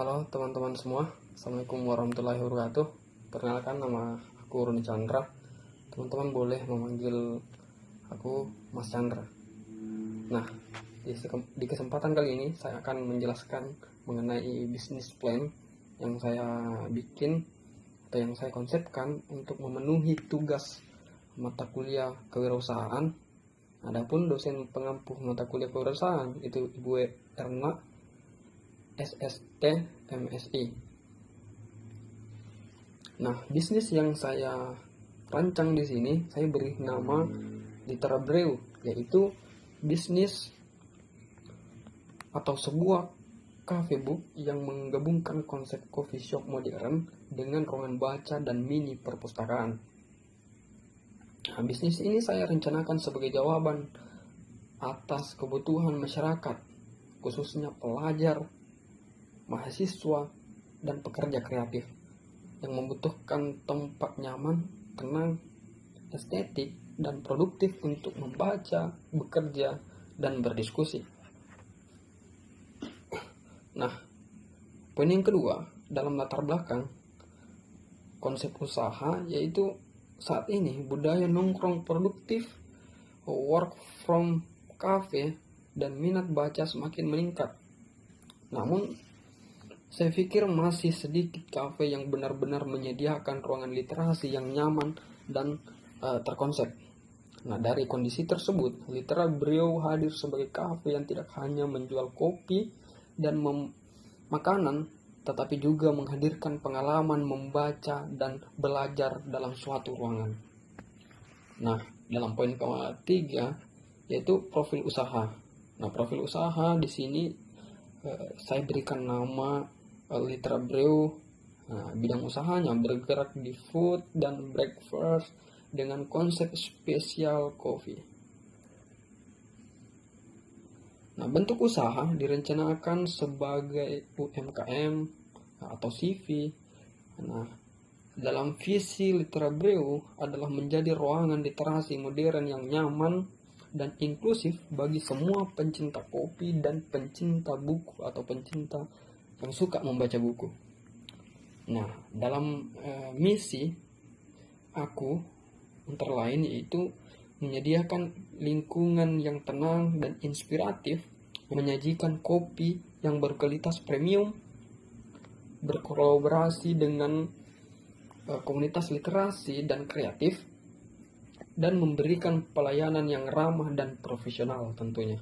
Halo teman-teman semua, Assalamualaikum warahmatullahi wabarakatuh. Perkenalkan, nama aku Roni Chandra. Teman-teman boleh memanggil aku Mas Chandra. Nah, di kesempatan kali ini saya akan menjelaskan mengenai bisnis plan yang saya bikin atau yang saya konsepkan untuk memenuhi tugas mata kuliah kewirausahaan. Adapun dosen pengampu mata kuliah kewirausahaan itu Ibu Erna SST MSI. Nah, bisnis yang saya rancang di sini saya beri nama Litera Brew, yaitu bisnis atau sebuah cafe book yang menggabungkan konsep coffee shop modern dengan ruangan baca dan mini perpustakaan. Nah, bisnis ini saya rencanakan sebagai jawaban atas kebutuhan masyarakat, khususnya pelajar, mahasiswa, dan pekerja kreatif yang membutuhkan tempat nyaman, tenang, estetik, dan produktif untuk membaca, bekerja, dan berdiskusi. Nah, poin yang kedua dalam latar belakang konsep usaha yaitu saat ini budaya nongkrong produktif, work from cafe, dan minat baca semakin meningkat. Namun, saya pikir masih sedikit kafe yang benar-benar menyediakan ruangan literasi yang nyaman dan terkonsep. Nah, dari kondisi tersebut, Litera Brew hadir sebagai kafe yang tidak hanya menjual kopi dan makanan, tetapi juga menghadirkan pengalaman membaca dan belajar dalam suatu ruangan. Nah, dalam poin ketiga yaitu profil usaha. Nah, profil usaha di sini saya berikan nama Litera Brew. Nah, bidang usahanya bergerak di food dan breakfast dengan konsep spesial coffee. Nah, bentuk usaha direncanakan sebagai UMKM atau CV. Nah, dalam visi Litera Brew adalah menjadi ruangan literasi modern yang nyaman dan inklusif bagi semua pencinta kopi dan pencinta buku atau pencinta yang suka membaca buku. Nah, dalam misi aku antara lain yaitu menyediakan lingkungan yang tenang dan inspiratif, menyajikan kopi yang berkualitas premium, berkolaborasi dengan komunitas literasi dan kreatif, dan memberikan pelayanan yang ramah dan profesional tentunya.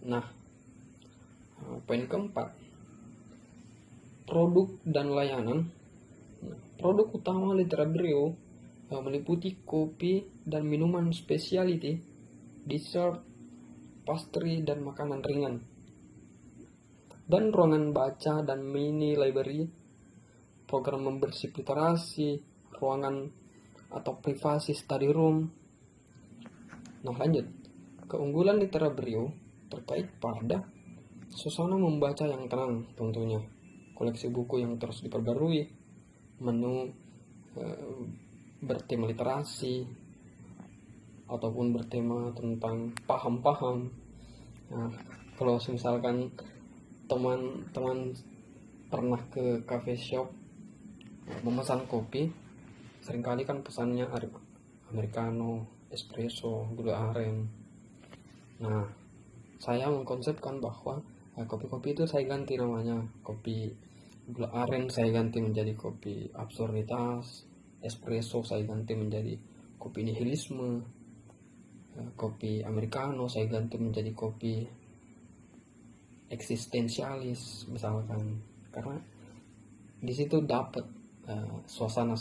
Nah, poin keempat, produk dan layanan. Produk utama Litera Brew meliputi kopi dan minuman specialty, dessert, pastry, dan makanan ringan. Dan ruangan baca dan mini library, program membership literasi, ruangan atau privasi study room. Nah, lanjut. Keunggulan Litera Brew terkait pada suasana membaca yang tenang tentunya, koleksi buku yang terus diperbarui, menu bertema literasi ataupun bertema tentang paham-paham. Nah, kalau misalkan teman-teman pernah ke cafe shop memesan kopi, seringkali kan pesannya americano, espresso, gula aren. Nah, saya mengkonsepkan bahwa kopi-kopi itu saya ganti namanya. Kopi gula aren saya ganti menjadi kopi absurditas, espresso saya ganti menjadi kopi nihilisme, kopi americano saya ganti menjadi kopi eksistensialis misalkan, karena di situ dapat suasana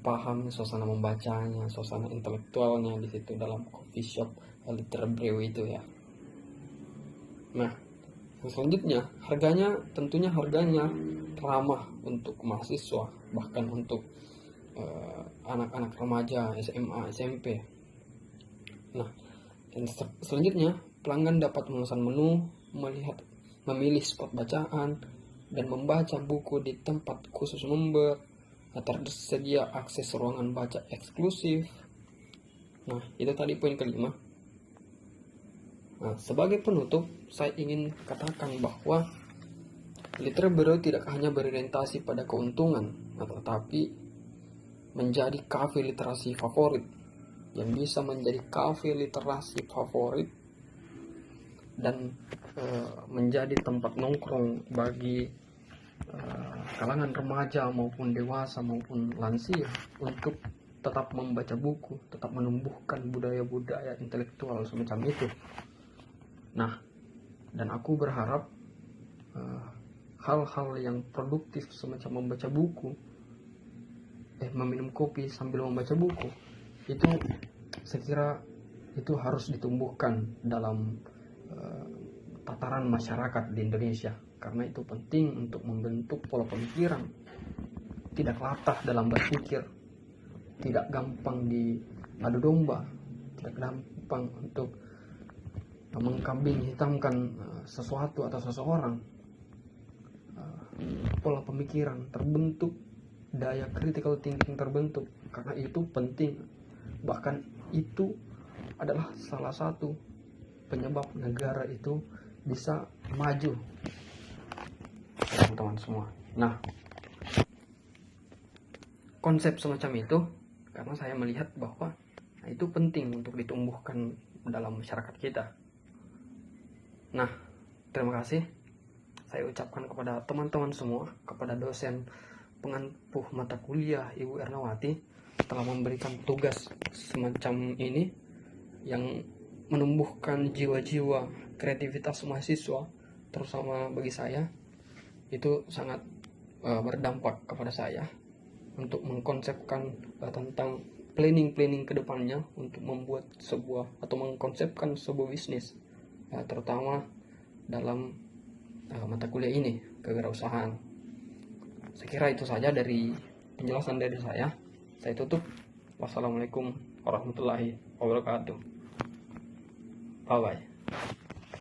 paham, suasana membacanya, suasana intelektualnya di situ dalam coffee shop Litera Brew itu ya. Nah, selanjutnya harganya tentunya ramah untuk mahasiswa, bahkan untuk anak-anak remaja, SMA, SMP. Nah, selanjutnya pelanggan dapat memesan menu, memilih spot bacaan, dan membaca buku di tempat khusus member. Tersedia akses ruangan baca eksklusif. Nah, itu tadi poin kelima. Nah, sebagai penutup, saya ingin katakan bahwa Literary Bureau tidak hanya berorientasi pada keuntungan, tetapi menjadi kafe literasi favorit yang bisa menjadi kafe literasi favorit dan menjadi tempat nongkrong bagi kalangan remaja maupun dewasa maupun lansia untuk tetap membaca buku, tetap menumbuhkan budaya-budaya intelektual semacam itu. Nah, dan aku berharap hal-hal yang produktif semacam membaca buku, meminum kopi sambil membaca buku, itu saya kira itu harus ditumbuhkan dalam tataran masyarakat di Indonesia, karena itu penting untuk membentuk pola pemikiran, tidak latah dalam berpikir, tidak gampang diadu domba, tidak gampang untuk mengkambing hitamkan sesuatu atau seseorang. Pola pemikiran terbentuk, daya critical thinking terbentuk, karena itu penting. Bahkan itu adalah salah satu penyebab negara itu bisa maju, teman-teman semua. Nah, konsep semacam itu karena saya melihat bahwa itu penting untuk ditumbuhkan dalam masyarakat kita. Nah, terima kasih saya ucapkan kepada teman-teman semua, kepada dosen pengampuh mata kuliah Ibu Ernawati telah memberikan tugas semacam ini yang menumbuhkan jiwa-jiwa kreativitas mahasiswa, terutama bagi saya itu sangat berdampak kepada saya untuk mengkonsepkan tentang planning ke depannya untuk membuat sebuah atau mengkonsepkan sebuah bisnis, terutama dalam mata kuliah ini, kewirausahaan. Saya kira itu saja dari penjelasan dari saya. Saya tutup. Wassalamualaikum warahmatullahi wabarakatuh. Bye bye.